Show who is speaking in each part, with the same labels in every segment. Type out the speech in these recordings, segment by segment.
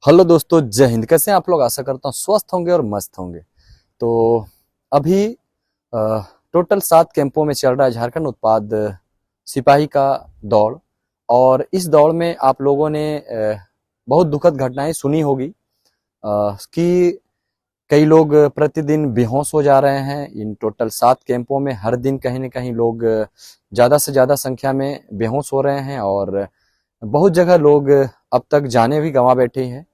Speaker 1: Hello दोस्तों, जय हिंद। कैसे हैं आप लोग? आशा करता हूँ स्वस्थ होंगे और मस्त होंगे। तो अभी टोटल 7 कैंपों में चल रहा है झारखंड उत्पाद सिपाही का दौड़। और इस दौड़ में आप लोगों ने बहुत दुखद घटनाएं सुनी होगी कि कई लोग प्रतिदिन बेहोश हो जा रहे हैं। इन टोटल 7 कैंपों में हर दिन कहीं न कहीं लोग ज़्यादा से ज़्यादा संख्या में बेहोश हो रहे हैं और बहुत जगह लोग अब तक जानें भी गंवा बैठे हैं।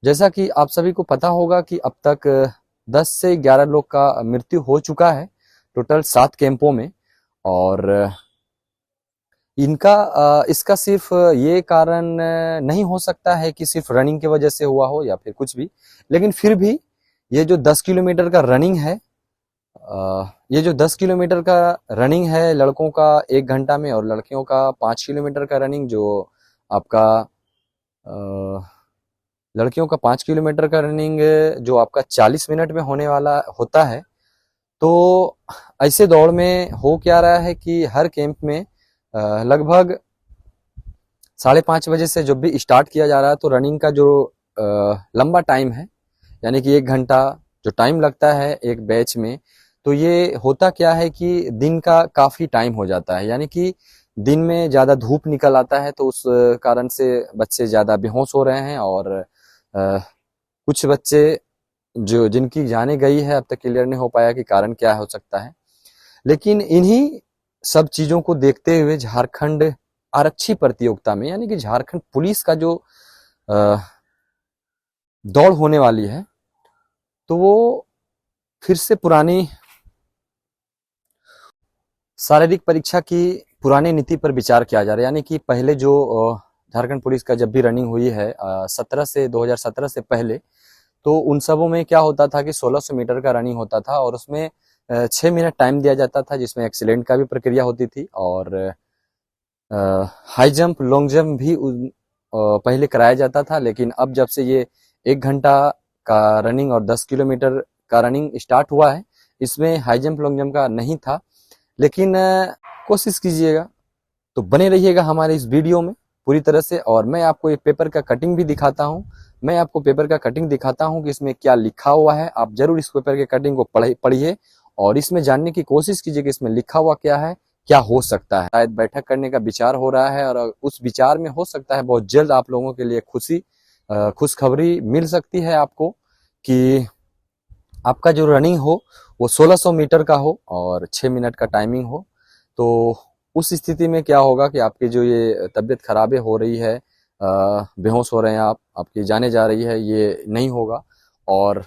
Speaker 1: जैसा कि आप सभी को पता होगा कि अब तक 10 से 11 लोग का मृत्यु हो चुका है टोटल 7 कैंपों में। और इसका सिर्फ ये कारण नहीं हो सकता है कि सिर्फ रनिंग की वजह से हुआ हो या फिर कुछ भी। लेकिन फिर भी ये जो 10 किलोमीटर का रनिंग है, लड़कों का 1 घंटा में और लड़कियों का 5 किलोमीटर का रनिंग, जो आपका लड़कियों का 5 किलोमीटर का रनिंग जो आपका 40 मिनट में होने वाला होता है। तो ऐसे दौड़ में हो क्या रहा है कि हर कैंप में लगभग 5:30 बजे से जब भी स्टार्ट किया जा रहा है तो रनिंग का जो लंबा टाइम है, यानी कि 1 घंटा जो टाइम लगता है एक बैच में, तो ये होता क्या है कि दिन का काफी टाइम हो जाता है। यानी कि दिन में ज्यादा धूप निकल आता है तो उस कारण से बच्चे ज्यादा बेहोश हो रहे हैं। और कुछ बच्चे जो जिनकी जाने गई है अब तक क्लियर नहीं हो पाया कि कारण क्या हो सकता है। लेकिन इन्हीं सब चीजों को देखते हुए झारखंड आरक्षी प्रतियोगिता में, यानी कि झारखंड पुलिस का जो अ, दौड़ होने वाली है, तो वो फिर से पुरानी शारीरिक परीक्षा की पुरानी नीति पर विचार किया जा रहा है। यानी कि पहले जो झारखंड पुलिस का जब भी रनिंग हुई है 2017 से पहले, तो उन सबों में क्या होता था कि 1600 मीटर का रनिंग होता था और उसमें 6 मिनट टाइम दिया जाता था, जिसमें एक्सीलेंट का भी प्रक्रिया होती थी और हाई जंप लॉन्ग जंप भी पहले कराया जाता था। लेकिन अब जब से ये 1 घंटा का रनिंग और 10 किलोमीटर का रनिंग स्टार्ट हुआ है, इसमें हाई जंप लॉन्ग जंप का नहीं था। लेकिन कोशिश कीजिएगा, तो बने रहिएगा हमारे इस वीडियो में पूरी तरह से। और मैं आपको एक पेपर का कटिंग भी दिखाता हूँ। कि इसमें क्या लिखा हुआ है। आप जरूर इस पेपर के कटिंग को पढ़िए और इसमें जानने की कोशिश कीजिए कि इसमें लिखा हुआ क्या है, क्या हो सकता है। शायद बैठक करने का विचार हो रहा है और उस विचार में हो सकता है बहुत जल्द आप लोगों के लिए खुशखबरी मिल सकती है आपको कि आपका जो रनिंग हो वो 1600 मीटर का हो और 6 मिनट का टाइमिंग हो। तो उस स्थिति में क्या होगा कि आपकी जो ये तबीयत खराबे हो रही है, बेहोश हो रहे हैं आपकी जाने जा रही है, ये नहीं होगा और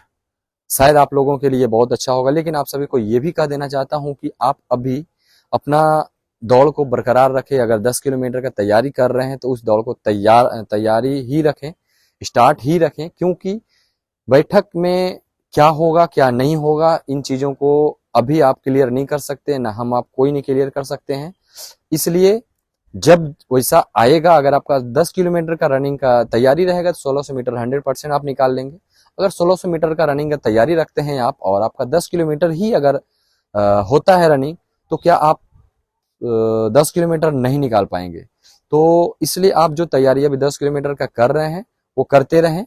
Speaker 1: शायद आप लोगों के लिए बहुत अच्छा होगा। लेकिन आप सभी को ये भी कह देना चाहता हूँ कि आप अभी अपना दौड़ को बरकरार रखें। अगर 10 किलोमीटर का तैयारी कर रहे हैं तो उस दौड़ को तैयारी ही रखें, स्टार्ट ही रखें। क्योंकि बैठक में क्या होगा क्या नहीं होगा, इन चीजों को अभी आप क्लियर नहीं कर सकते, ना हम आप कोई नहीं क्लियर कर सकते हैं। इसलिए जब वैसा आएगा, अगर आपका 10 किलोमीटर का रनिंग का तैयारी रहेगा तो 1600 मीटर 100% आप निकाल लेंगे। अगर 1600 मीटर का रनिंग का तैयारी रखते हैं आप और आपका 10 किलोमीटर ही अगर होता है रनिंग, तो क्या आप 10 किलोमीटर नहीं निकाल पाएंगे। तो इसलिए आप जो तैयारी अभी 10 किलोमीटर का कर रहे हैं वो करते रहें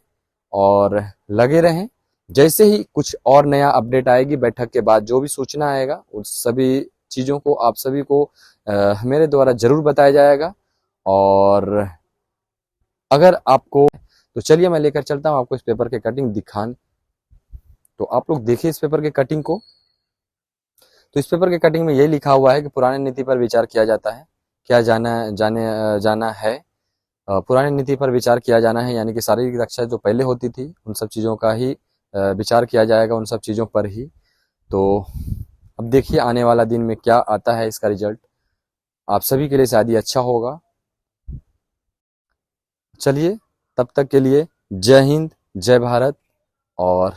Speaker 1: और लगे रहें। जैसे ही कुछ और नया अपडेट आएगी बैठक के बाद, जो भी सूचना आएगा उस सभी चीजों को आप सभी को मेरे द्वारा जरूर बताया जाएगा। और अगर आपको, तो चलिए मैं लेकर चलता हूँ आपको इस पेपर के कटिंग दिखाने। तो आप लोग देखिए इस पेपर के कटिंग को। तो इस पेपर के कटिंग में यही लिखा हुआ है कि पुरानी नीति पर विचार किया जाता है। क्या जाना है, पुरानी नीति पर विचार किया जाना है, यानी कि शारीरिक रक्षा जो पहले होती थी उन सब चीजों का ही विचार किया जाएगा, उन सब चीजों पर ही। तो अब देखिए आने वाला दिन में क्या आता है, इसका रिजल्ट आप सभी के लिए शायद ही अच्छा होगा। चलिए तब तक के लिए जय हिंद, जय भारत और